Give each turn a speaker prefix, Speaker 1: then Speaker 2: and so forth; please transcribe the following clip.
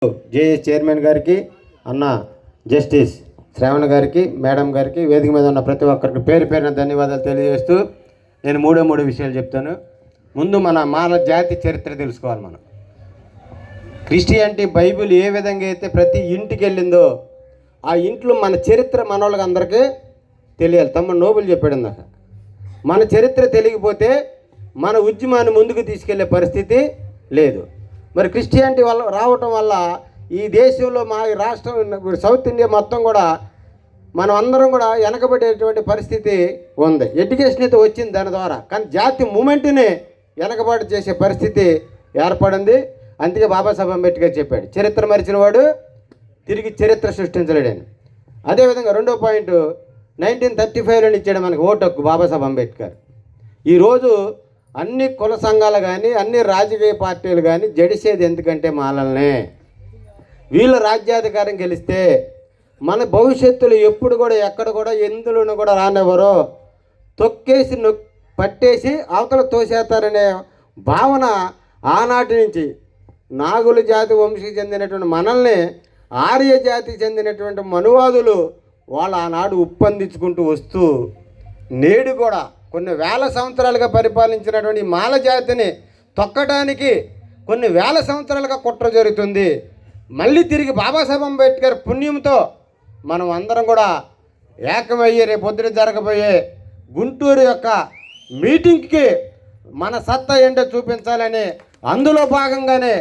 Speaker 1: JAC chairman గారికి, అన్న justice Shravan గారికి, మేడం గారికి, వేదిక మీద ఉన్న ప్రతి ఒక్కరికి పేరు పేరున ధన్యవాదాలు తెలియజేస్తూ నేను మూడు విషయాలు చెప్తాను. ముందు మన జాతి చరిత్ర తెలుసుకోవాలి. మనం క్రిస్టియానిటీ బైబిల్ ఏ విధంగా అయితే ప్రతి ఇంటికి వెళ్ళిందో ఆ ఇంట్లో మన చరిత్ర మన వాళ్ళకి అందరికీ తెలియాలి. తమ్ముడు నోబుల్ చెప్పాడు ఇందాక, మన చరిత్ర తెలియకపోతే మన ఉద్యమాన్ని ముందుకు తీసుకెళ్లే పరిస్థితి లేదు. మరి క్రిస్టియానిటీ వల్ల రావటం వల్ల ఈ దేశంలో మా రాష్ట్రం సౌత్ ఇండియా మొత్తం కూడా మనం అందరం కూడా వెనకబడేటువంటి పరిస్థితి ఉంది. ఎడ్యుకేషన్ అయితే వచ్చింది దాని ద్వారా, కానీ జాతి మూమెంట్ని వెనకబాటు చేసే పరిస్థితి ఏర్పడింది. అందుకే బాబాసాహెబ్ అంబేద్కర్ చెప్పాడు, చరిత్ర మరిచిన వాడు తిరిగి చరిత్ర సృష్టించలేడని. అదేవిధంగా రెండో పాయింట్ 1935లో ఇచ్చాడు మనకి ఓటు హక్కు బాబాసాహెబ్ అంబేద్కర్. ఈరోజు అన్ని కుల సంఘాలు కానీ అన్ని రాజకీయ పార్టీలు కానీ జడిసేది ఎందుకంటే మాలల్నే. వీళ్ళ రాజ్యాధికారం గెలిస్తే మన భవిష్యత్తులో ఎప్పుడు కూడా ఎక్కడ కూడా ఎందులోనూ కూడా రానివ్వరు, తొక్కేసి పట్టేసి అవతల తోసేస్తారనే భావన ఆనాటి నుంచి నాగుల జాతి వంశీకి చెందినటువంటి మనల్ని ఆర్య జాతికి చెందినటువంటి మనువాదులు వాళ్ళు ఆనాడు ఉప్పందించుకుంటూ వస్తూ నేడు కూడా కొన్ని వేల సంవత్సరాలుగా పరిపాలించినటువంటి మాల జాతిని తొక్కడానికి కొన్ని వేల సంవత్సరాలుగా కుట్ర జరుగుతుంది. మళ్ళీ తిరిగి బాబాసాహెబ్ అంబేద్కర్ పుణ్యంతో మనం అందరం కూడా ఏకమయ్యే రేపొద్దున జరగబోయే గుంటూరు యొక్క మీటింగ్కి మన సత్తా ఏంటో చూపించాలని అందులో భాగంగానే